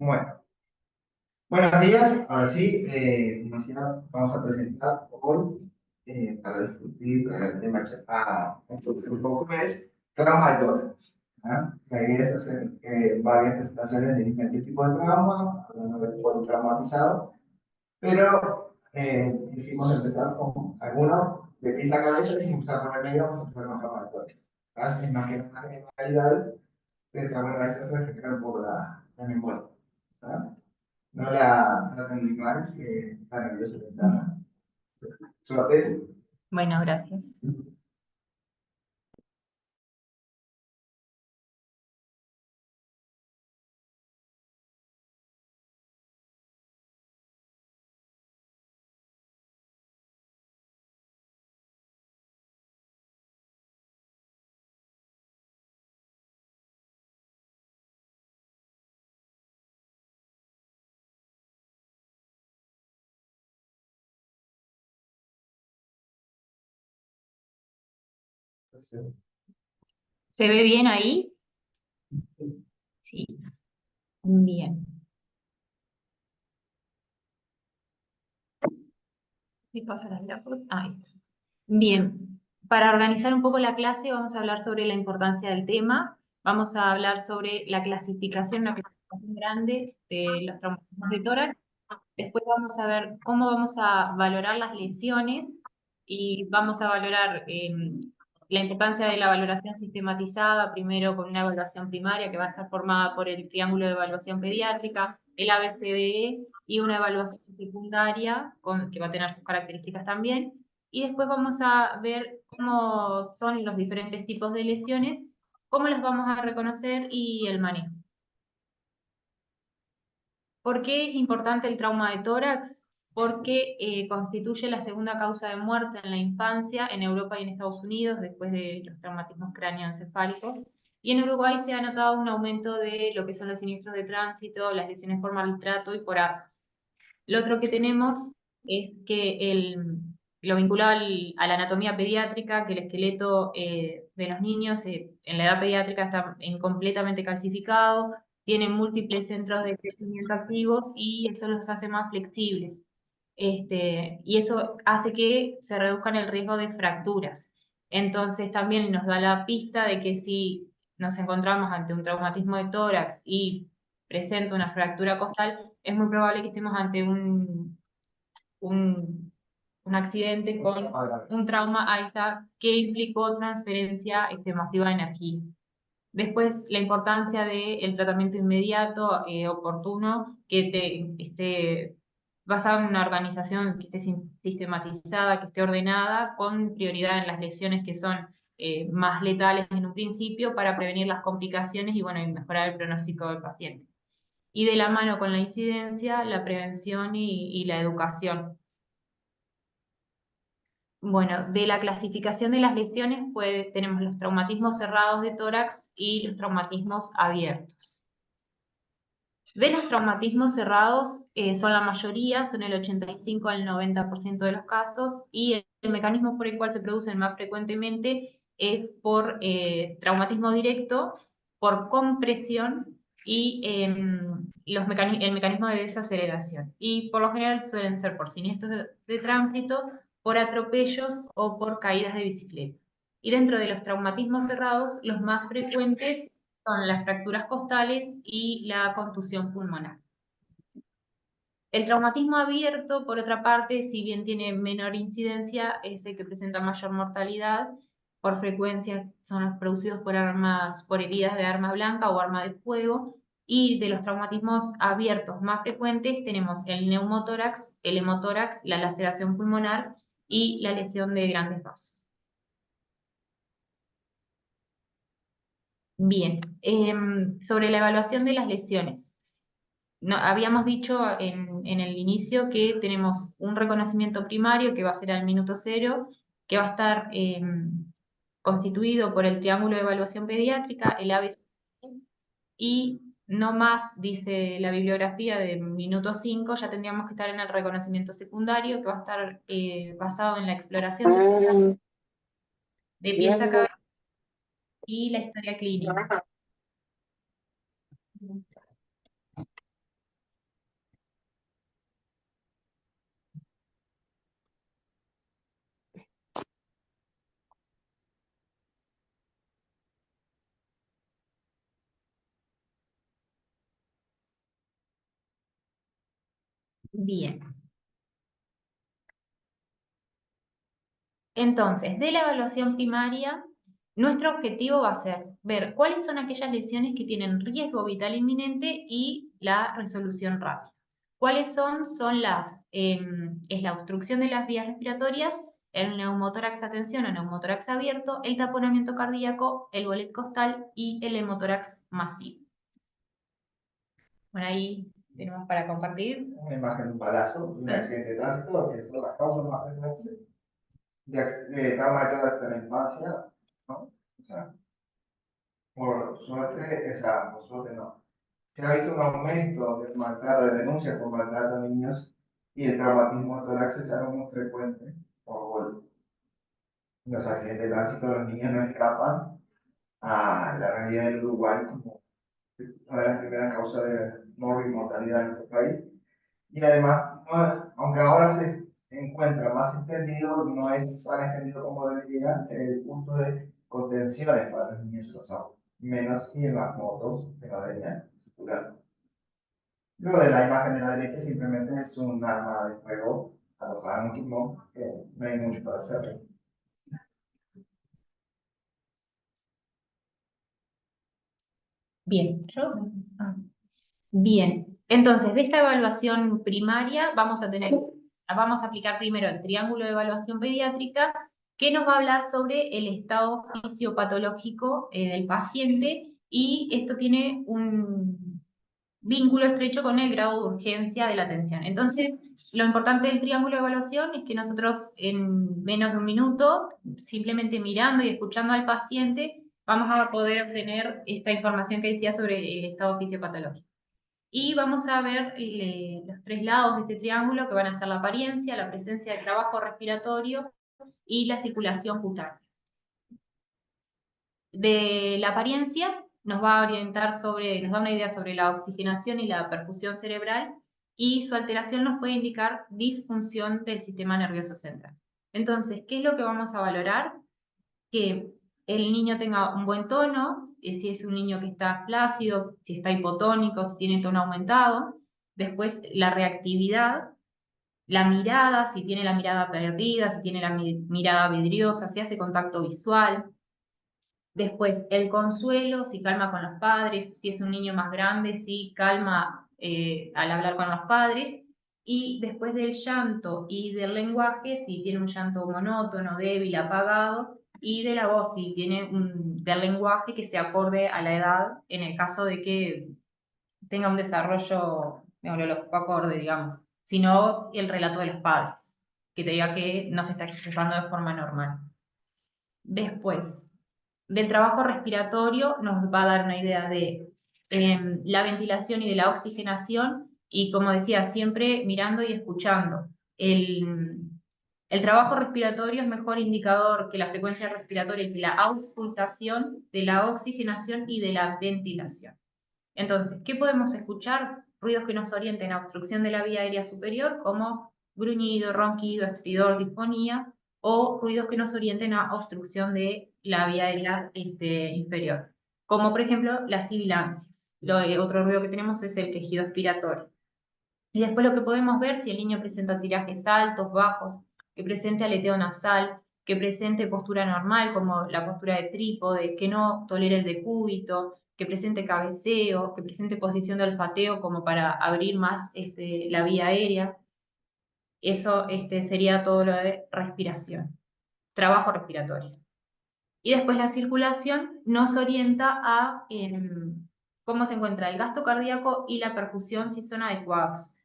Bueno, buenos días. Ahora sí, como decía, vamos a presentar hoy para discutir el tema un poco es trauma de tórax. ¿Ah? La idea es hacer varias presentaciones de diferentes tipos de trauma, hablando del cuerpo traumatizado, pero quisimos empezar con algunos de pies a cabeza y empezar con el medio, vamos a empezar con trauma de tórax. ¿Ah? Es más que nada generalidades, pero bueno, a veces refrescar un poco la memoria. ¿Ah? No la tengo mal, que está nerviosa que está. Suerte. Bueno, gracias. ¿Se ve bien ahí? Sí. Bien. Sí, pasa la diapositiva. Ahí. Bien. Para organizar un poco la clase, vamos a hablar sobre la importancia del tema. Vamos a hablar sobre la clasificación, una clasificación grande de los traumatismos de tórax. Después vamos a ver cómo vamos a valorar las lesiones y vamos a valorar la importancia de la valoración sistematizada, primero con una evaluación primaria que va a estar formada por el triángulo de evaluación pediátrica, el ABCDE y una evaluación secundaria que va a tener sus características también. Y después vamos a ver cómo son los diferentes tipos de lesiones, cómo las vamos a reconocer y el manejo. ¿Por qué es importante el trauma de tórax? Porque constituye la segunda causa de muerte en la infancia en Europa y en Estados Unidos, después de los traumatismos cráneoencefálicos. Y en Uruguay se ha notado un aumento de lo que son los siniestros de tránsito, las lesiones por maltrato y por armas. Lo otro que tenemos es que lo vinculado a la anatomía pediátrica, que el esqueleto de los niños en la edad pediátrica está completamente calcificado, tienen múltiples centros de crecimiento activos y eso los hace más flexibles. Y eso hace que se reduzcan el riesgo de fracturas. Entonces también nos da la pista de que si nos encontramos ante un traumatismo de tórax y presenta una fractura costal, es muy probable que estemos ante un, un accidente con un trauma alta que implicó transferencia masiva de energía. Después, la importancia del tratamiento inmediato, oportuno, que esté basado en una organización que esté sistematizada, que esté ordenada, con prioridad en las lesiones que son más letales en un principio para prevenir las complicaciones y, bueno, y mejorar el pronóstico del paciente. Y de la mano con la incidencia, la prevención y la educación. Bueno, de la clasificación de las lesiones, pues tenemos los traumatismos cerrados de tórax y los traumatismos abiertos. De los traumatismos cerrados, son la mayoría, son el 85 al 90% de los casos, y el mecanismo por el cual se producen más frecuentemente es por traumatismo directo, por compresión y el mecanismo de desaceleración. Y por lo general suelen ser por siniestros de tránsito, por atropellos o por caídas de bicicleta. Y dentro de los traumatismos cerrados, los más frecuentes son las fracturas costales y la contusión pulmonar. El traumatismo abierto, por otra parte, si bien tiene menor incidencia, es el que presenta mayor mortalidad. Por frecuencia son los producidos por heridas de arma blanca o arma de fuego. Y de los traumatismos abiertos más frecuentes tenemos el neumotórax, el hemotórax, la laceración pulmonar y la lesión de grandes vasos. Bien, sobre la evaluación de las lesiones. No, habíamos dicho en el inicio que tenemos un reconocimiento primario que va a ser al minuto cero, que va a estar constituido por el triángulo de evaluación pediátrica, el ABC, y no más, dice la bibliografía, de minuto 5, ya tendríamos que estar en el reconocimiento secundario, que va a estar basado en la exploración de pies a cabeza y la historia clínica. Bien. Entonces, de la evaluación primaria, nuestro objetivo va a ser ver cuáles son aquellas lesiones que tienen riesgo vital inminente y la resolución rápida. ¿Cuáles son? Es la obstrucción de las vías respiratorias, el neumotórax a tensión o neumotórax abierto, el taponamiento cardíaco, el bolet costal y el hemotórax masivo. Bueno, ahí tenemos para compartir. Una imagen de un balazo, un accidente de tránsito, que son las causas más frecuentes de trauma de tórax en la infancia, ¿no? O sea, por suerte, o sea, por suerte no. Se ha visto un aumento del maltrato, de denuncias por maltrato a niños y el traumatismo de tórax es algo muy frecuente por golpe. Los accidentes de tránsito, los niños no escapan a la realidad del Uruguay como una de las primeras causas de mortalidad en nuestro país. Y además, aunque ahora se encuentra más extendido, no es tan extendido como debería el punto de contenciones para los niños y los adultos, menos y en las motos que no deberían circular. Lo de la imagen de la derecha simplemente es un arma de fuego alojada en un timón, que no hay mucho para hacer. Bien, Bien, entonces de esta evaluación primaria vamos a aplicar primero el triángulo de evaluación pediátrica, que nos va a hablar sobre el estado fisiopatológico del paciente, y esto tiene un vínculo estrecho con el grado de urgencia de la atención. Entonces, lo importante del triángulo de evaluación es que nosotros en menos de un minuto, simplemente mirando y escuchando al paciente, vamos a poder obtener esta información que decía sobre el estado fisiopatológico. Y vamos a ver los tres lados de este triángulo, que van a ser la apariencia, la presencia de trabajo respiratorio y la circulación cutánea. De la apariencia nos va a orientar nos da una idea sobre la oxigenación y la perfusión cerebral, y su alteración nos puede indicar disfunción del sistema nervioso central. Entonces, ¿qué es lo que vamos a valorar? Que el niño tenga un buen tono, si es un niño que está flácido, si está hipotónico, si tiene tono aumentado. Después, la reactividad, la mirada, si tiene la mirada perdida, si tiene la mirada vidriosa, si hace contacto visual. Después, el consuelo, si calma con los padres, si es un niño más grande, si calma al hablar con los padres. Y después del llanto y del lenguaje, si tiene un llanto monótono, débil, apagado, y de la voz, si tiene del lenguaje que se acorde a la edad, en el caso de que tenga un desarrollo neurológico acorde, digamos, sino el relato de los padres, que te diga que no se está expresando de forma normal. Después, del trabajo respiratorio nos va a dar una idea de la ventilación y de la oxigenación, y como decía, siempre mirando y escuchando. El trabajo respiratorio es mejor indicador que la frecuencia respiratoria y que la auscultación de la oxigenación y de la ventilación. Entonces, ¿qué podemos escuchar? Ruidos que nos orienten a obstrucción de la vía aérea superior, como gruñido, ronquido, estridor, disfonía, o ruidos que nos orienten a obstrucción de la vía aérea inferior, como por ejemplo las sibilancias. Otro ruido que tenemos es el quejido expiratorio. Y después lo que podemos ver, si el niño presenta tirajes altos, bajos, que presente aleteo nasal, que presente postura normal, como la postura de trípode, que no tolere el decúbito, que presente cabeceo, que presente posición de olfateo como para abrir más la vía aérea. Eso sería todo lo de respiración, trabajo respiratorio. Y después la circulación nos orienta a cómo se encuentra el gasto cardíaco y la perfusión, si son adecuados.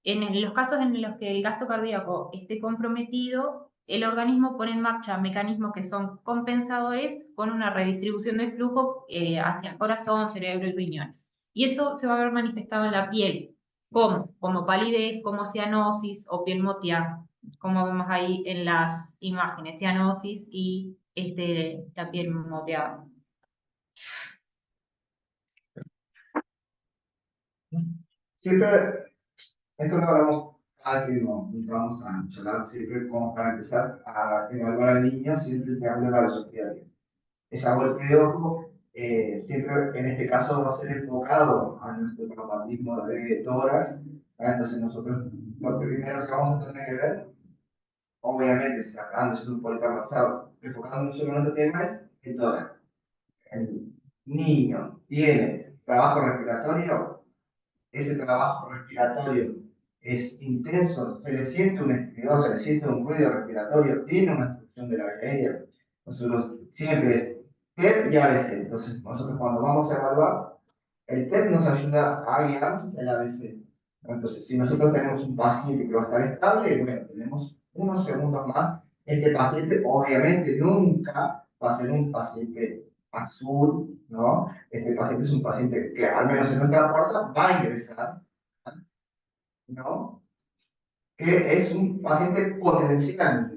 En los casos en los que el gasto cardíaco esté comprometido, el organismo pone en marcha mecanismos que son compensadores con una redistribución del flujo hacia el corazón, cerebro y riñones. Y eso se va a ver manifestado en la piel, como palidez, como cianosis o piel moteada, como vemos ahí en las imágenes, cianosis y la piel moteada. Siempre, esto lo hablamos cada que nos vamos a charlar, siempre como para empezar a evaluar al niño, siempre que hable de la sociedad. Es a golpe de ojo, siempre en este caso va a ser enfocado a nuestro traumatismo de tórax. Entonces nosotros lo primero que vamos a tener que ver, obviamente sacando un politraumatizado, enfocándonos solo en este tema, es el tórax. El niño tiene trabajo respiratorio, ese trabajo respiratorio es intenso, se le siente un estridor, se le siente un ruido respiratorio, tiene una obstrucción de la vía aérea. Nosotros siempre es TEP y ABC. Entonces, nosotros cuando vamos a evaluar, el TEP nos ayuda a guiarnos hacia el ABC. Entonces, si nosotros tenemos un paciente que va a estar estable, bueno, tenemos unos segundos más. Este paciente, obviamente, nunca va a ser un paciente azul, ¿no? Este paciente es un paciente que, al menos en nuestra puerta, va a ingresar, ¿no? Que es un paciente potencialmente.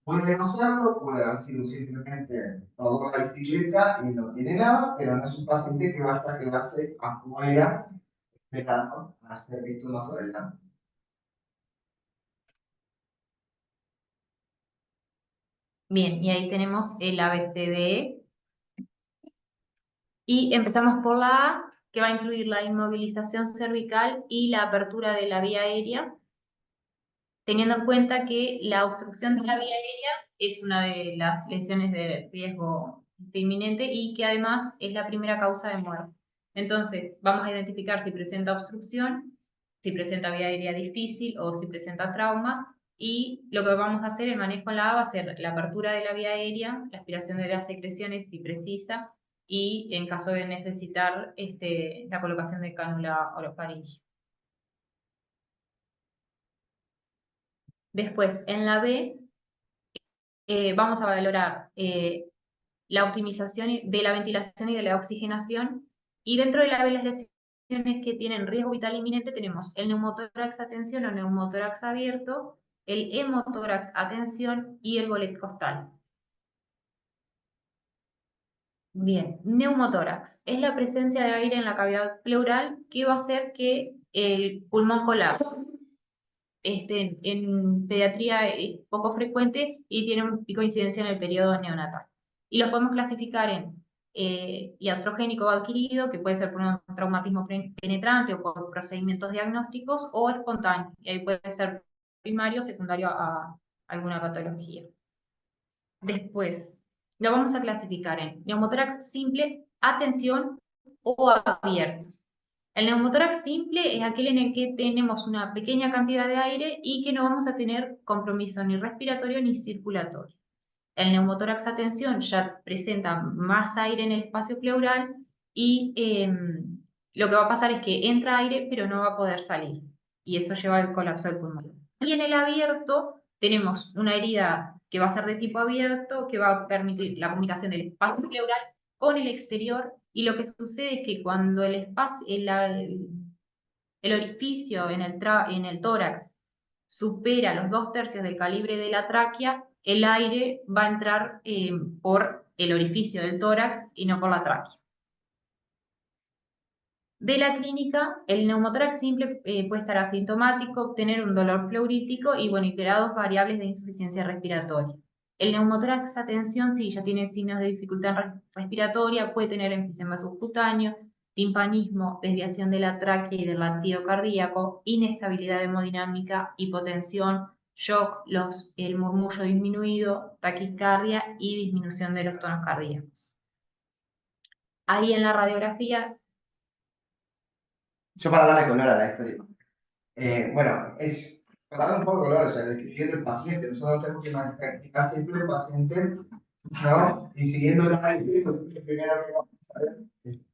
Puede no serlo, puede haber sido simplemente rodó la bicicleta y no tiene nada, pero no es un paciente que va a quedarse afuera esperando a ser visto más adelante. Bien, y ahí tenemos el ABCDE. Y empezamos por la A, que va a incluir la inmovilización cervical y la apertura de la vía aérea, teniendo en cuenta que la obstrucción de la vía aérea es una de las lesiones de riesgo inminente y que además es la primera causa de muerte. Entonces, vamos a identificar si presenta obstrucción, si presenta vía aérea difícil o si presenta trauma, y lo que vamos a hacer, el manejo en la A va a ser la apertura de la vía aérea, la aspiración de las secreciones si precisa, y en caso de necesitar la colocación de cánula orofaringea. Después, en la B, vamos a valorar la optimización de la ventilación y de la oxigenación, y dentro de la B las lesiones que tienen riesgo vital inminente tenemos el neumotórax a tensión o neumotórax abierto, el hemotórax a tensión y el bolet costal. Bien, neumotórax es la presencia de aire en la cavidad pleural que va a hacer que el pulmón colapse. En pediatría es poco frecuente y tiene un pico de incidencia en el periodo neonatal. Y los podemos clasificar en iatrogénico o adquirido, que puede ser por un traumatismo penetrante o por procedimientos diagnósticos, o espontáneo, y ahí puede ser primario o secundario a alguna patología. Después, lo vamos a clasificar en neumotórax simple, atención o abierto. El neumotórax simple es aquel en el que tenemos una pequeña cantidad de aire y que no vamos a tener compromiso ni respiratorio ni circulatorio. El neumotórax a tensión ya presenta más aire en el espacio pleural y lo que va a pasar es que entra aire pero no va a poder salir y eso lleva al colapso del pulmón. Y en el abierto tenemos una herida que va a ser de tipo abierto, que va a permitir la comunicación del espacio pleural con el exterior, y lo que sucede es que cuando el espacio, el orificio en el tórax supera los 2/3 del calibre de la tráquea, el aire va a entrar por el orificio del tórax y no por la tráquea. De la clínica, el neumotórax simple puede estar asintomático, tener un dolor pleurítico y, bueno, y grados variables de insuficiencia respiratoria. El neumotórax a tensión, si ya tiene signos de dificultad respiratoria, puede tener enfisema subcutáneo, timpanismo, desviación de la tráquea y del latido cardíaco, inestabilidad hemodinámica, hipotensión, shock, el murmullo disminuido, taquicardia y disminución de los tonos cardíacos. Ahí en la radiografía. Yo para darle color a la historia. Bueno, es para dar un poco de color, o sea, describiendo el paciente, nosotros tenemos que practicar siempre el paciente, ¿no? Y siguiendo la historia, lo primero que vamos a ver,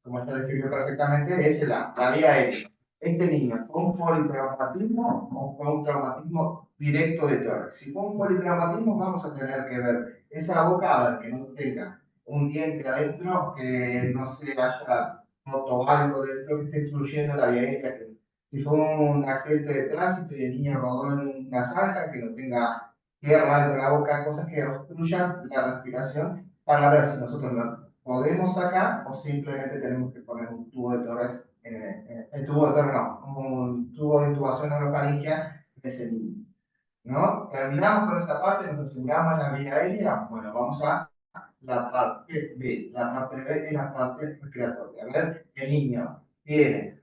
como está descrito perfectamente, es la vía aérea. Este niño, ¿fue un politraumatismo o fue un traumatismo directo de tórax? Si fue un politraumatismo, vamos a tener que ver esa boca, a ver, que no tenga un diente adentro, que no se haya roto algo dentro que esté excluyendo la vía aérea. Si fue un accidente de tránsito y el niño rodó en una zanja, que no tenga tierra dentro de la boca, cosas que obstruyan la respiración, para ver si nosotros lo podemos sacar o simplemente tenemos que poner un tubo de tórax, el tubo de tórax no, un tubo de intubación orofaringea en ese niño, ¿no? Terminamos con esa parte, nos aseguramos la vía aérea, bueno, vamos a la parte B. La parte B es la parte respiratoria. A ver, el niño tiene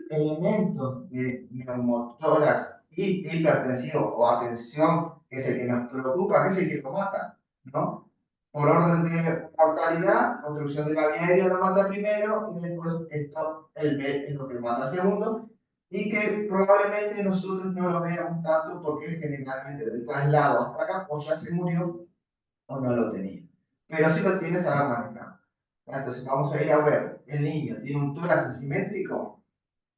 elementos de neumotórax y hipertensivo o atención, que es el que nos preocupa, que es el que lo mata, ¿no? Por orden de mortalidad, construcción de la vía aérea lo mata primero y después esto, el B es lo que lo mata segundo y que probablemente nosotros no lo veamos tanto porque generalmente del traslado hasta acá o ya se murió o no lo tenía. Pero si lo tienes, a manejar. Entonces vamos a ir a ver, el niño tiene un tórax asimétrico.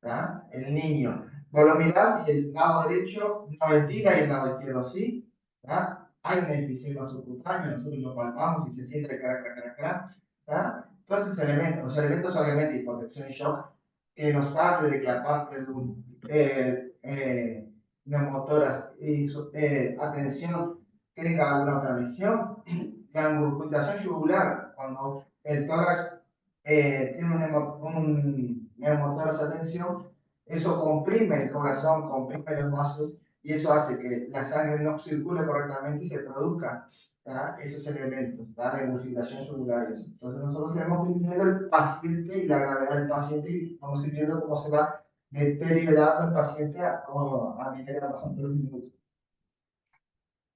¿Tá? El niño. Vos lo mirás y el lado derecho no ventila y el lado izquierdo sí. ¿Tá? Hay un enfisema subcutáneo, nosotros lo palpamos y se siente el crack, crack, crack. ¿Tá? Todos estos elementos, los elementos obviamente de protección y shock, que nos hable de que aparte de un neumotoras y atención, tenga alguna otra lesión. La angurgitación yugular, cuando el tórax tiene un neumotórax de tensión, eso comprime el corazón, comprime los vasos y eso hace que la sangre no circule correctamente y se produzcan esos elementos, la regurgitación yugular y eso. Entonces nosotros tenemos que ir viendo el paciente y la gravedad del paciente y vamos a ir viendo cómo se va deteriorando el paciente a medida que pasan los minutos.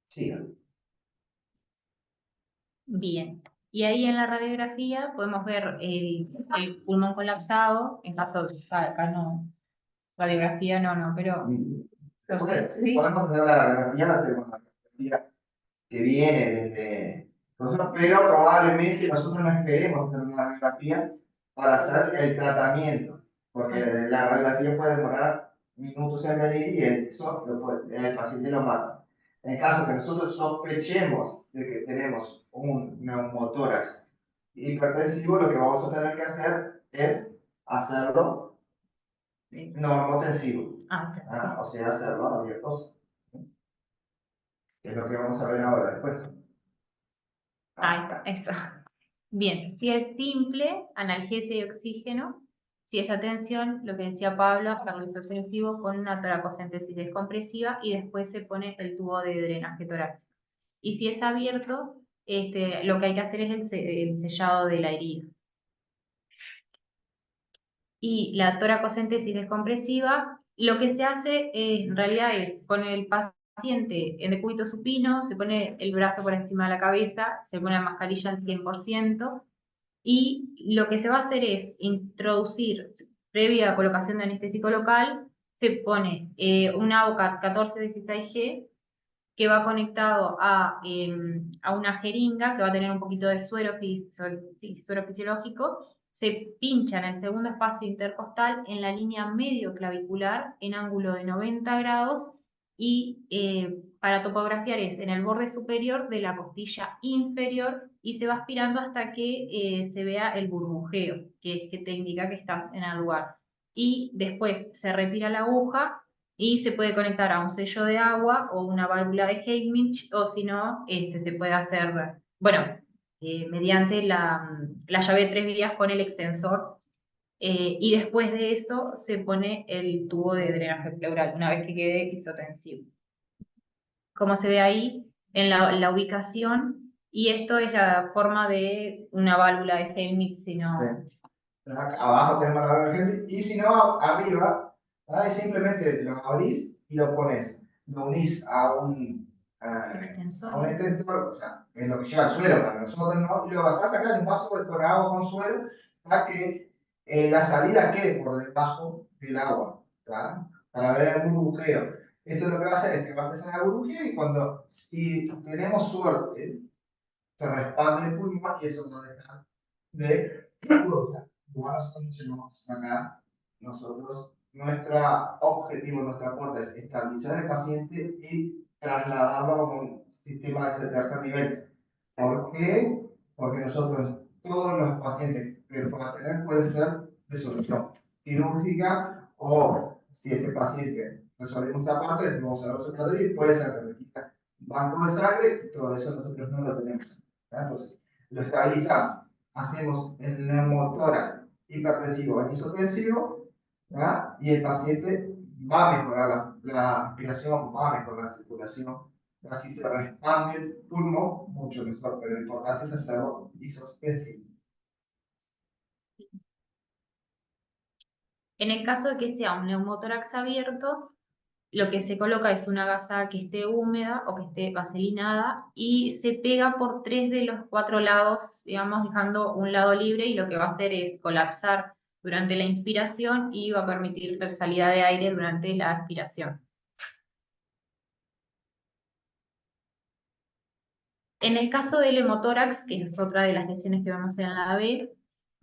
Sigan. Bien. Y ahí en la radiografía podemos ver el pulmón colapsado, en caso de acá no, radiografía no, pero entonces, Sí, podemos hacer la radiografía, la radiografía que viene desde nosotros, pero probablemente nosotros no esperemos hacer una radiografía para hacer el tratamiento, porque la radiografía puede demorar minutos en venir y eso el paciente lo mata. En caso que nosotros sospechemos de que tenemos un neumotórax hipertensivo, lo que vamos a tener que hacer es hacerlo normotensivo, o sea, hacerlo abiertos, que es lo que vamos a ver ahora después. Ahí está. Bien, si es simple, analgesia y oxígeno. Si es atención, lo que decía Pablo, estabilización selectivo con una toracocentesis descompresiva y después se pone el tubo de drenaje torácico. Y si es abierto, lo que hay que hacer es el sellado de la herida. Y la toracocentesis descompresiva, lo que se hace en realidad es con el paciente en decúbito supino, se pone el brazo por encima de la cabeza, se pone la mascarilla al 100%, y lo que se va a hacer es introducir, previa colocación de anestésico local, se pone una boca 14-16G que va conectado a una jeringa que va a tener un poquito de suero fisiológico, se pincha en el segundo espacio intercostal en la línea medio clavicular en ángulo de 90 grados y para topografiar es en el borde superior de la costilla inferior y se va aspirando hasta que se vea el burbujeo, que te indica que estás en el lugar. Y después se retira la aguja y se puede conectar a un sello de agua o una válvula de Heimlich, o si no, se puede hacer, bueno, mediante la llave de 3 vías con el extensor, y después de eso se pone el tubo de drenaje pleural, una vez que quede isotensivo. Como se ve ahí en la ubicación, y esto es la forma de una válvula de Heimlich, si no... Sí. Abajo tenemos la válvula de Henry, y si no, arriba, es simplemente lo abrís y lo pones, lo unís a extensor. a un extensor, o sea, es lo que lleva el suelo para nosotros, ¿no? Y lo bajás acá en un vaso con agua con suelo, para que la salida quede por debajo del agua, ¿tá? Para ver el burbujeo. Esto lo que va a hacer es que va a empezar a burbujear y cuando, si tenemos suerte, se respalda el pulmón y eso no deja de igual nosotros nos vamos a sacar, nosotros, nuestro objetivo, nuestra aporte es estabilizar al paciente y trasladarlo a un sistema de tercer nivel. ¿Por qué? Porque nosotros, todos los pacientes que podamos tener pueden ser de solución quirúrgica o si este paciente resolvemos esta parte, vamos a ver los y puede ser de banco de sangre, todo eso nosotros no lo tenemos. Entonces, lo estabilizamos, hacemos el neumotórax hipertensivo o isotensivo, y el paciente va a mejorar la respiración, va a mejorar la circulación, así se expande el pulmón mucho mejor, pero lo importante es hacerlo isostensivo. En el caso de que sea un neumotórax abierto, lo que se coloca es una gasa que esté húmeda o que esté vaselinada y se pega por 3 de los 4 lados, digamos, dejando un lado libre, y lo que va a hacer es colapsar durante la inspiración y va a permitir la salida de aire durante la expiración. En el caso del hemotórax, que es otra de las lesiones que vemos en la B,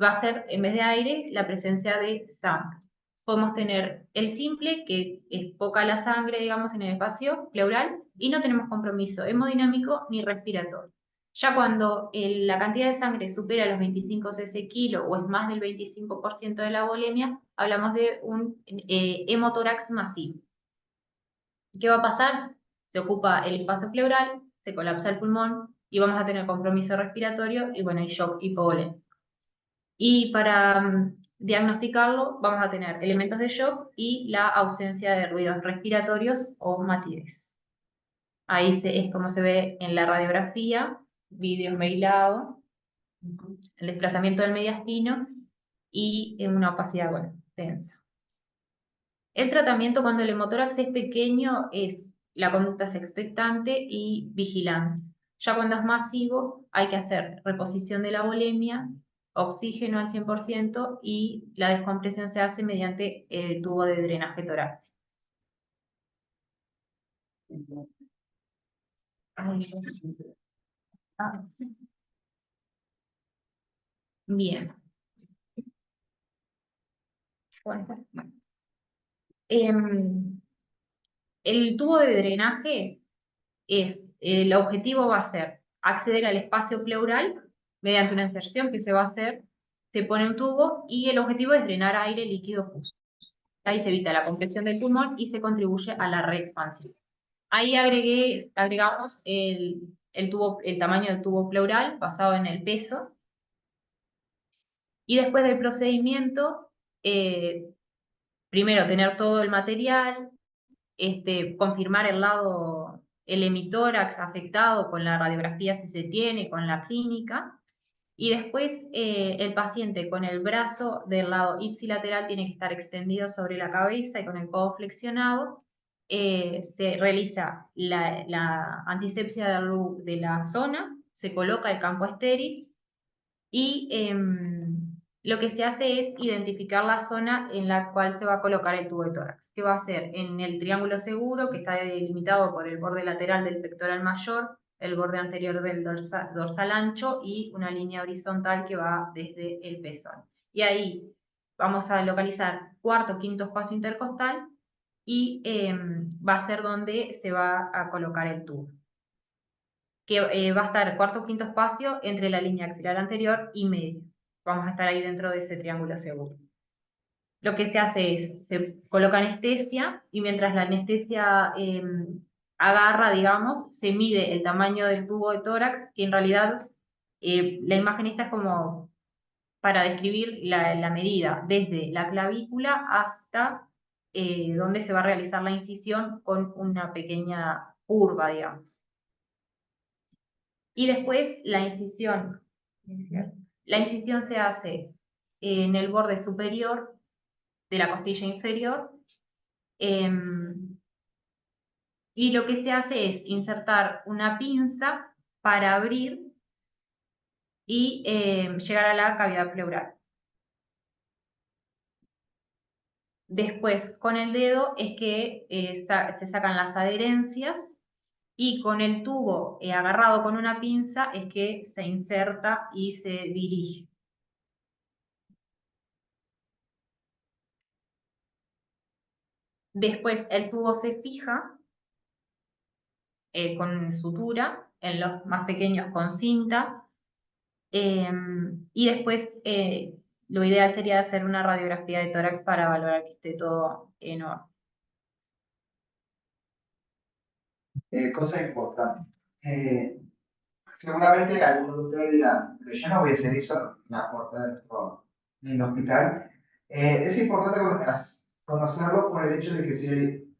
va a ser, en vez de aire, la presencia de sangre. Podemos tener el simple, que es poca la sangre, digamos, en el espacio pleural, y no tenemos compromiso hemodinámico ni respiratorio. Ya cuando la cantidad de sangre supera los 25 cc kilo o es más del 25% de la volemia, hablamos de un hemotórax masivo. ¿Qué va a pasar? Se ocupa el espacio pleural, se colapsa el pulmón y vamos a tener compromiso respiratorio y bueno, y shock hipovolémico. Y para diagnosticarlo vamos a tener elementos de shock y la ausencia de ruidos respiratorios o matidez. Ahí es como se ve en la radiografía, vídeo esmerilado, el desplazamiento del mediastino y en una opacidad, bueno, tensa. El tratamiento cuando el hemotórax es pequeño es la conducta es expectante y vigilancia. Ya cuando es masivo hay que hacer reposición de la volemia, oxígeno al 100% y la descompresión se hace mediante el tubo de drenaje torácico. Ah, bien. Bueno. El tubo de drenaje el objetivo va a ser acceder al espacio pleural mediante una inserción que se va a hacer, se pone un tubo y el objetivo es drenar aire líquido pus. Ahí se evita la compresión del pulmón y se contribuye a la reexpansión. Ahí agregamos el tamaño del tubo pleural basado en el peso, y después del procedimiento, primero tener todo el material, confirmar el hemitórax afectado con la radiografía si se tiene, con la clínica, y después el paciente con el brazo del lado ipsilateral tiene que estar extendido sobre la cabeza y con el codo flexionado. Se realiza la antisepsia de la zona, se coloca el campo estéril y lo que se hace es identificar la zona en la cual se va a colocar el tubo de tórax, que va a ser en el triángulo seguro, que está delimitado por el borde lateral del pectoral mayor, el borde anterior del dorsal ancho y una línea horizontal que va desde el pezón. Y ahí vamos a localizar cuarto, quinto espacio intercostal y va a ser donde se va a colocar el tubo, que va a estar cuarto o quinto espacio entre la línea axilar anterior y medio. Vamos a estar ahí dentro de ese triángulo seguro. Lo que se hace es, se coloca anestesia y mientras la anestesia agarra, digamos, se mide el tamaño del tubo de tórax, que en realidad la imagen esta es como para describir la medida, desde la clavícula hasta donde se va a realizar la incisión con una pequeña curva, digamos. Y después la incisión se hace en el borde superior de la costilla inferior, y lo que se hace es insertar una pinza para abrir y llegar a la cavidad pleural. Después, con el dedo es que se sacan las adherencias y con el tubo agarrado con una pinza es que se inserta y se dirige. Después el tubo se fija con sutura, en los más pequeños con cinta, y después lo ideal sería hacer una radiografía de tórax para valorar que esté todo en orden. Cosa importante. Seguramente algunos de ustedes dirán, pero yo no voy a hacer eso en la puerta del hospital. Es importante conocerlo por el hecho de que si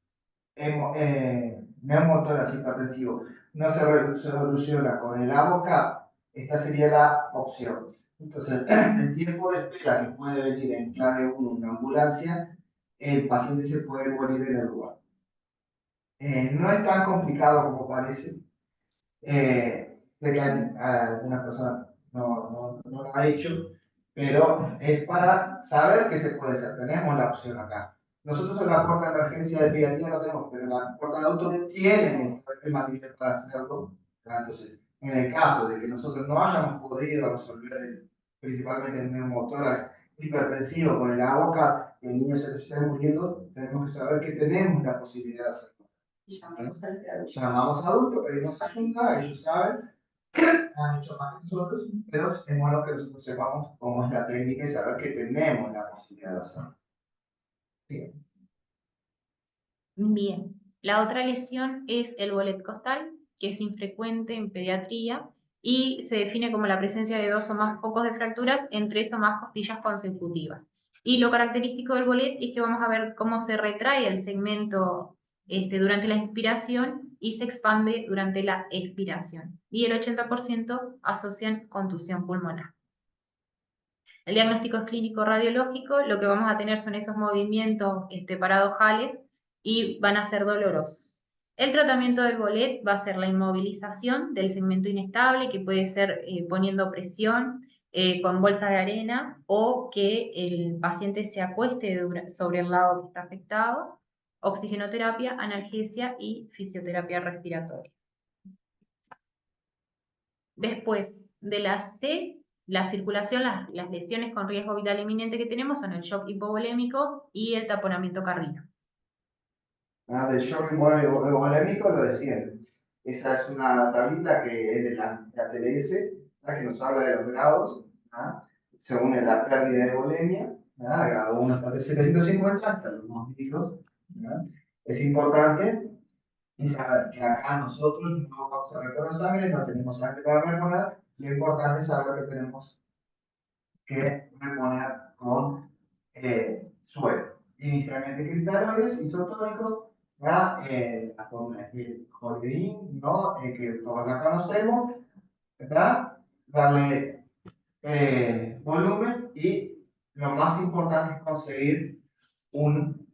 neumotórax hipertensivo no se soluciona con el ABOCAP, esta sería la opción. Entonces, el tiempo de espera que puede venir en clave 1 una ambulancia, el paciente se puede morir en el lugar. No es tan complicado como parece. Sé que algunas personas no lo han hecho, pero es para saber qué se puede hacer. Tenemos la opción acá. Nosotros en la puerta de emergencia de pediatría no tenemos, pero la puerta de auto tiene el material para hacerlo. Entonces, en el caso de que nosotros no hayamos podido resolver principalmente el neumotórax hipertensivo con el ABOCAT, que el niño se le esté muriendo, tenemos que saber que tenemos la posibilidad de hacerlo. Llamamos a adultos, pedimos ayuda, ellos saben, han hecho más que nosotros, pero es bueno que nosotros sepamos cómo es la técnica y saber que tenemos la posibilidad de hacerlo. Sí. Bien, la otra lesión es el bolet costal, que es infrecuente en pediatría y se define como la presencia de 2 o más focos de fracturas en 3 o más costillas consecutivas. Y lo característico del bolet es que vamos a ver cómo se retrae el segmento durante la inspiración y se expande durante la expiración. Y el 80% asocian contusión pulmonar. El diagnóstico es clínico radiológico, lo que vamos a tener son esos movimientos paradojales y van a ser dolorosos. El tratamiento del bolet va a ser la inmovilización del segmento inestable, que puede ser poniendo presión con bolsas de arena o que el paciente se acueste sobre el lado que está afectado, oxigenoterapia, analgesia y fisioterapia respiratoria. Después de la C, la circulación, las lesiones con riesgo vital inminente que tenemos son el shock hipovolémico y el taponamiento cardíaco. Del shock hipovolémico lo decía. Esa es una tablita que es de la TLS, que nos habla de los grados, según la pérdida de volemia, grado 1 hasta de 750 hasta los más críticos. Es importante y saber que acá nosotros no vamos a recorrer sangre, no tenemos sangre para reponer. Lo importante es saber que tenemos que reponer con suero. Inicialmente cristaloides isotónicos, la fórmula es Holguín, ¿no? Que todos la conocemos, ¿verdad? Darle volumen y lo más importante es conseguir un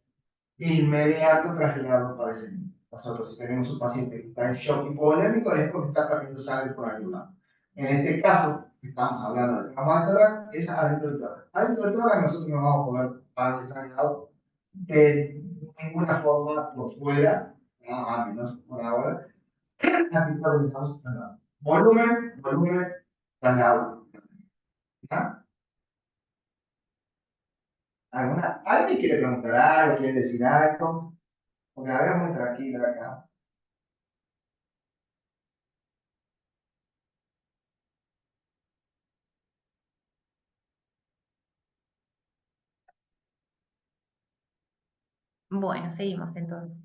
inmediato traslado para ese niño. Nosotros, si tenemos un paciente que está en shock hipovolémico, es porque está perdiendo sangre por algún lado. En este caso, estamos hablando de trauma de tórax, es adentro del tórax. Adentro del tórax nosotros no vamos a poder parar el sangrado de ninguna forma por fuera, ¿no? Al menos por ahora. Así que necesitamos traslado. Volumen, traslado. ¿Ya? ¿Alguien quiere preguntar algo, quiere decir algo? Porque la veo muy tranquila acá. Bueno, seguimos entonces.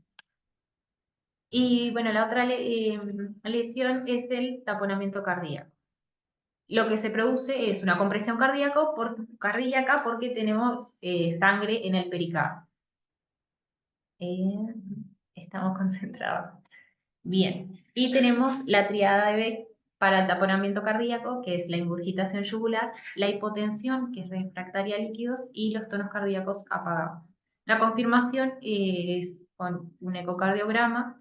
Y bueno, la otra lesión es el taponamiento cardíaco. Lo que se produce es una compresión cardíaca porque tenemos sangre en el pericardio. Estamos concentrados. Bien, y tenemos la triada de Beck para el taponamiento cardíaco, que es la ingurgitación yugular, la hipotensión, que es refractaria a líquidos, y los tonos cardíacos apagados. La confirmación es con un ecocardiograma.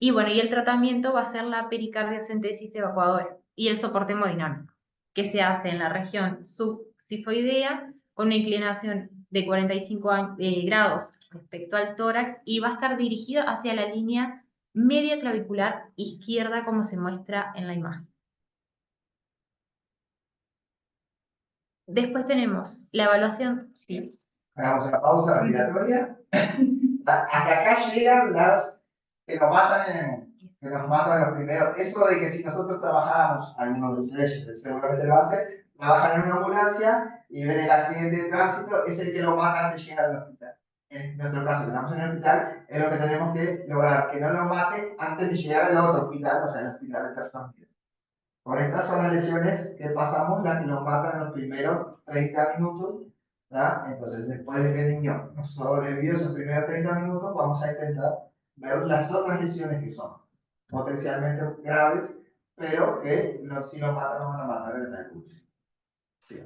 Y bueno, y el tratamiento va a ser la pericardiocentesis evacuadora y el soporte hemodinámico, que se hace en la región subsifoidea con una inclinación de 45 grados respecto al tórax y va a estar dirigido hacia la línea media clavicular izquierda como se muestra en la imagen. Después tenemos la evaluación, sí. Hagamos una pausa respiratoria. Hasta acá llegan las que nos matan en los primeros. Eso de que si nosotros trabajamos, algunos de ustedes seguramente lo hacen, trabajan en una ambulancia y ven el accidente de tránsito, es el que lo mata antes de llegar al hospital. En nuestro caso, que estamos en el hospital, es lo que tenemos que lograr, que no lo mate antes de llegar al otro hospital, o sea, el hospital de tercer nivel. Por estas son las lesiones que pasamos, las que nos matan en los primeros 30 minutos, ¿verdad? Entonces, después de que el niño nos sobrevivió esos primeros 30 minutos, vamos a intentar ver las otras lesiones que son potencialmente graves, pero que no, si nos matan, nos van a matar en el percurso. Sí.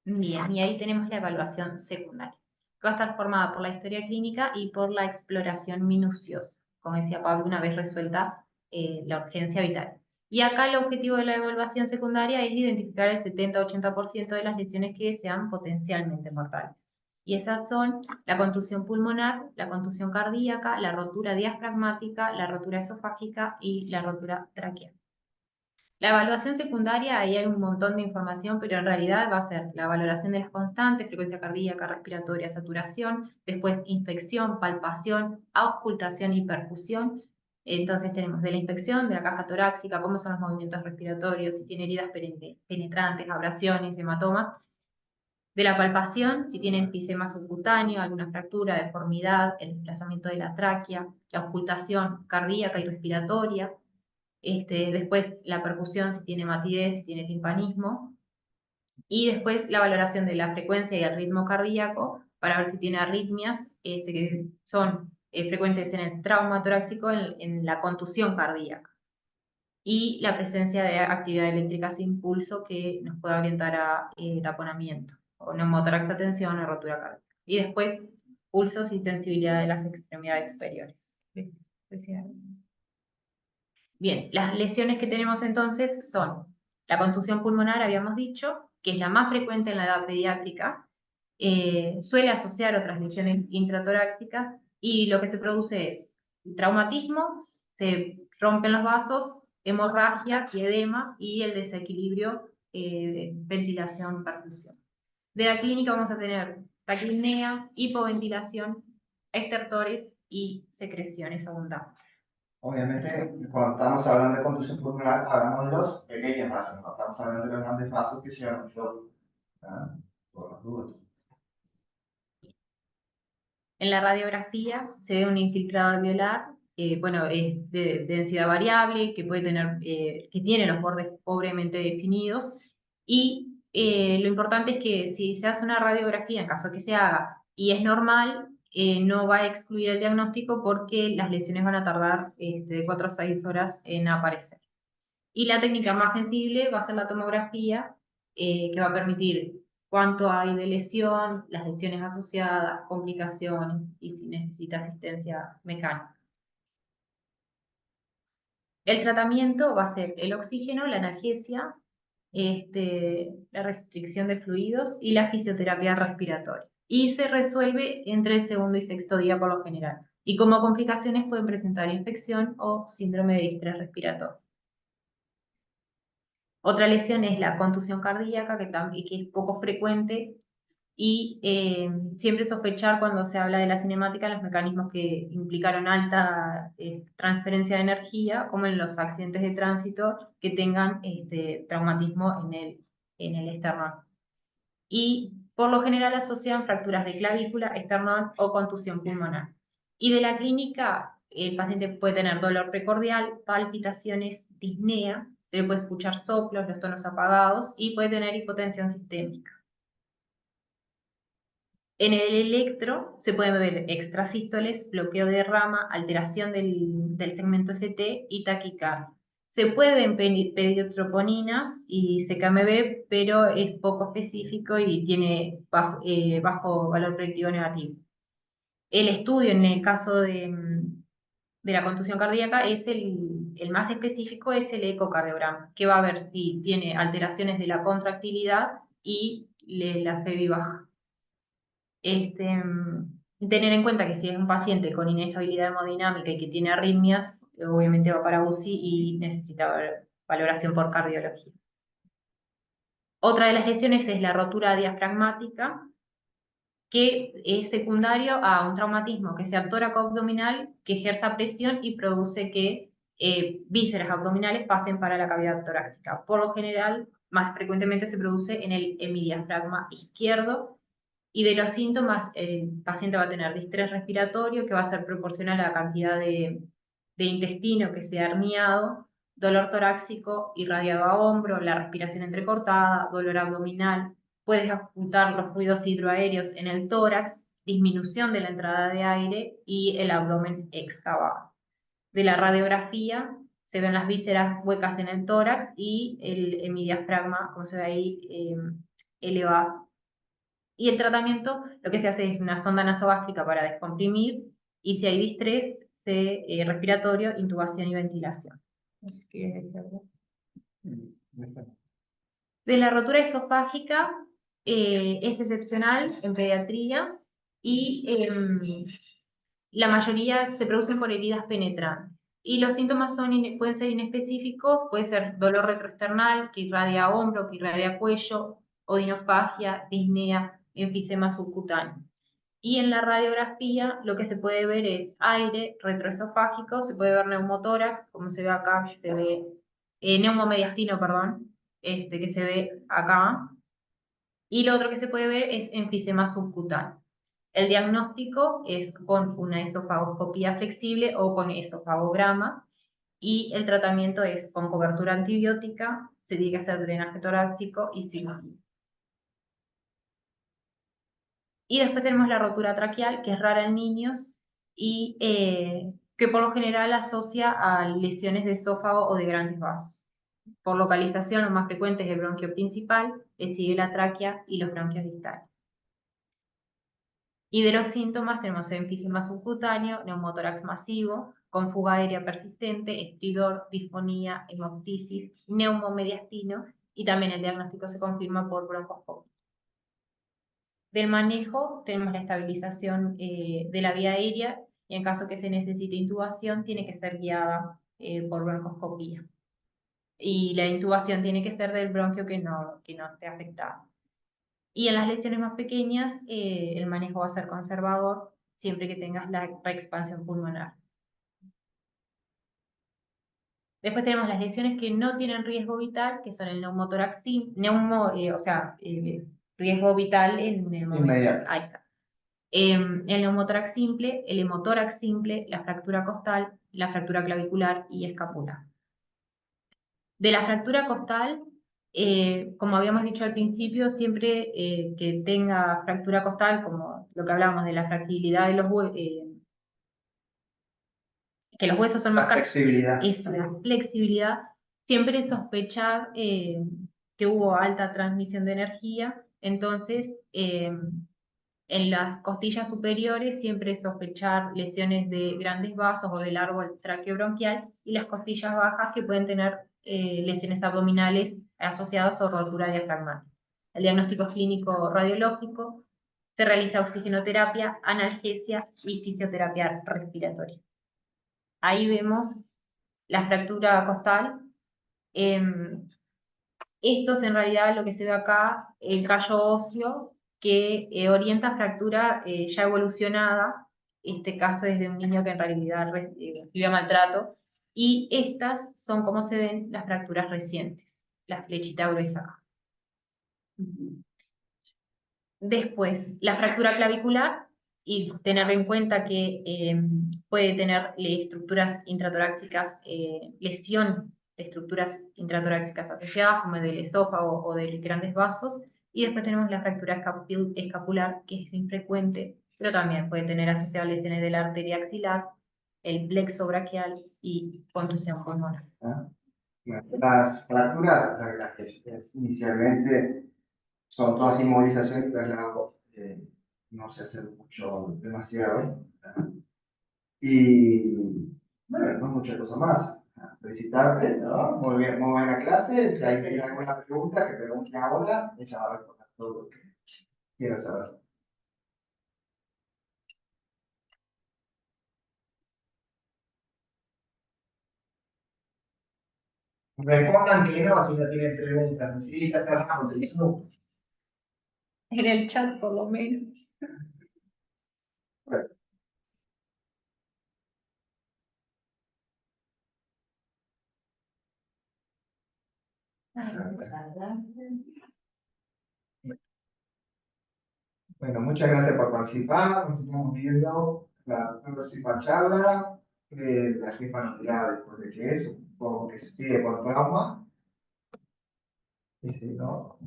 Bien, y ahí tenemos la evaluación secundaria, que va a estar formada por la historia clínica y por la exploración minuciosa, como decía Pablo, una vez resuelta la urgencia vital. Y acá el objetivo de la evaluación secundaria es identificar el 70-80% de las lesiones que sean potencialmente mortales. Y esas son la contusión pulmonar, la contusión cardíaca, la rotura diafragmática, la rotura esofágica y la rotura traqueal. La evaluación secundaria, ahí hay un montón de información, pero en realidad va a ser la valoración de las constantes, frecuencia cardíaca, respiratoria, saturación, después inspección, palpación, auscultación y perfusión. Entonces tenemos de la inspección, de la caja torácica, cómo son los movimientos respiratorios, si tiene heridas penetrantes, abrasiones, hematomas. De la palpación, si tiene enfisema subcutáneo, alguna fractura, deformidad, el desplazamiento de la tráquea, la auscultación cardíaca y respiratoria. Después la percusión, si tiene matidez, si tiene timpanismo, y después la valoración de la frecuencia y el ritmo cardíaco para ver si tiene arritmias que son frecuentes en el trauma torácico, en la contusión cardíaca, y la presencia de actividad eléctrica sin pulso que nos pueda orientar a taponamiento, o neumotórax de tensión o rotura cardíaca. Y después pulsos y sensibilidad de las extremidades superiores. Bien, las lesiones que tenemos entonces son la contusión pulmonar, habíamos dicho, que es la más frecuente en la edad pediátrica, suele asociar otras lesiones intratorácicas y lo que se produce es traumatismo, se rompen los vasos, hemorragia y edema y el desequilibrio ventilación-perfusión. De la clínica vamos a tener taquipnea, hipoventilación, estertores y secreciones abundantes. Obviamente, cuando estamos hablando de contusión pulmonar, hablamos de los pequeños vasos, no estamos hablando de los grandes vasos que llevan un shock, ¿verdad? Por las dudas. En la radiografía se ve un infiltrado alveolar, bueno, es de densidad variable, que puede tener, que tiene los bordes pobremente definidos, y lo importante es que si se hace una radiografía, en caso que se haga, y es normal, no va a excluir el diagnóstico porque las lesiones van a tardar de 4 a 6 horas en aparecer. Y la técnica más sensible va a ser la tomografía, que va a permitir cuánto hay de lesión, las lesiones asociadas, complicaciones y si necesita asistencia mecánica. El tratamiento va a ser el oxígeno, la analgesia, la restricción de fluidos y la fisioterapia respiratoria. Y se resuelve entre el segundo y sexto día por lo general. Y como complicaciones pueden presentar infección o síndrome de distrés respiratorio. Otra lesión es la contusión cardíaca, que es poco frecuente y siempre sospechar cuando se habla de la cinemática los mecanismos que implicaron alta transferencia de energía, como en los accidentes de tránsito que tengan traumatismo en el esternón. Y por lo general asocian fracturas de clavícula, esternón o contusión pulmonar. Y de la clínica, el paciente puede tener dolor precordial, palpitaciones, disnea, se le puede escuchar soplos, los tonos apagados y puede tener hipotensión sistémica. En el electro se pueden ver extrasístoles, bloqueo de rama, alteración del segmento ST y taquicardia. Se pueden pedir troponinas y CKMB, pero es poco específico y tiene bajo valor predictivo negativo. El estudio en el caso de la contusión cardíaca es el más específico, es el ecocardiograma, que va a ver si tiene alteraciones de la contractilidad y la FEBI baja. Tener en cuenta que si es un paciente con inestabilidad hemodinámica y que tiene arritmias, obviamente va para UCI y necesita valoración por cardiología. Otra de las lesiones es la rotura diafragmática, que es secundario a un traumatismo que sea tóraco-abdominal, que ejerza presión y produce que vísceras abdominales pasen para la cavidad torácica. Por lo general, más frecuentemente se produce en el hemidiafragma izquierdo. Y de los síntomas, el paciente va a tener distrés respiratorio, que va a ser proporcional a la cantidad de intestino que sea herniado, dolor torácico irradiado a hombro, la respiración entrecortada, dolor abdominal, puedes ocultar los ruidos hidroaéreos en el tórax, disminución de la entrada de aire y el abdomen excavado. De la radiografía se ven las vísceras huecas en el tórax y el hemidiafragma, como se ve ahí, elevado. Y el tratamiento, lo que se hace es una sonda nasogástrica para descomprimir, y si hay distrés respiratorio, intubación y ventilación. No sé si quieres decir algo. De la rotura esofágica es excepcional en pediatría y la mayoría se producen por heridas penetrantes. Y los síntomas pueden ser inespecíficos, puede ser dolor retroesternal, que irradia hombro, que irradia cuello, odinofagia, disnea, enfisema subcutáneo. Y en la radiografía lo que se puede ver es aire retroesofágico, se puede ver neumotórax, como se ve acá, se ve neumomediastino, perdón, que se ve acá. Y lo otro que se puede ver es enfisema subcutáneo. El diagnóstico es con una esofagoscopía flexible o con esofagograma, y el tratamiento es con cobertura antibiótica, se tiene que hacer drenaje torácico y cirugía. Y después tenemos la rotura traqueal, que es rara en niños y que por lo general asocia a lesiones de esófago o de grandes vasos. Por localización, lo más frecuente es el bronquio principal, le sigue la tráquea y los bronquios distales. Y de los síntomas tenemos enfisema subcutáneo, neumotórax masivo, con fuga aérea persistente, estridor, disfonía, hemoptisis, neumomediastino, y también el diagnóstico se confirma por broncoscopia. Del manejo tenemos la estabilización de la vía aérea, y en caso que se necesite intubación tiene que ser guiada por broncoscopía. Y la intubación tiene que ser del bronquio que no esté afectado. Y en las lesiones más pequeñas el manejo va a ser conservador siempre que tengas la reexpansión pulmonar. Después tenemos las lesiones que no tienen riesgo vital, que son el neumotórax simple, riesgo vital en el momento. Inmediato. Ahí está. El neumotórax simple, el hemotórax simple, la fractura costal, la fractura clavicular y escapular. De la fractura costal, como habíamos dicho al principio, siempre que tenga fractura costal, como lo que hablábamos de la fragilidad de los huesos, que los huesos son más La flexibilidad. eso, la flexibilidad, siempre sospechar que hubo alta transmisión de energía. Entonces, en las costillas superiores siempre sospechar lesiones de grandes vasos o del árbol traqueobronquial, y las costillas bajas que pueden tener lesiones abdominales asociadas o rotura diafragmática. El diagnóstico clínico radiológico, se realiza oxigenoterapia, analgesia y fisioterapia respiratoria. Ahí vemos la fractura costal. Esto es en realidad lo que se ve acá, el callo óseo que orienta fractura ya evolucionada. Este caso es de un niño que en realidad recibió maltrato. Y estas son como se ven las fracturas recientes, la flechita gruesa acá. Después, la fractura clavicular, y tener en cuenta que puede tener estructuras intratorácicas, lesión de estructuras intratorácicas asociadas, como del esófago o de grandes vasos. Y después tenemos la fractura escapular, que es infrecuente, pero también puede tener asociadas lesiones de la arteria axilar, el plexo braquial y contusión pulmonar. Las fracturas, las que inicialmente son todas inmovilizaciones y traslado, no se hace mucho, demasiado. Y bueno, no mucha cosa más. Felicitarte, ¿no? Muy buena clase. Si hay alguna pregunta, que pregunte ahora, ella va a responder todo lo que quieras saber. Respondan que no, si no tienen preguntas. Sí, ya cerramos el Zoom. En el chat, por lo menos. Bueno. Bueno, muchas gracias por participar. Nos estamos viendo la próxima charla. La jefa nos dirá después de que es, un poco que se sigue por trauma. Y si no,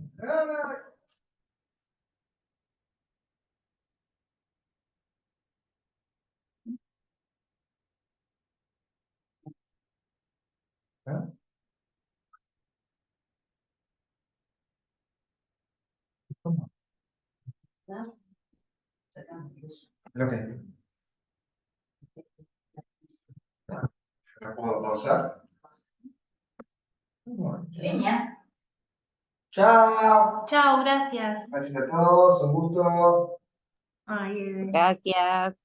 ¿Ah? ¿Cómo? Lo que la puedo pausar. Genial. Chao. Chao, gracias. Gracias a todos, un gusto. Ay, Gracias.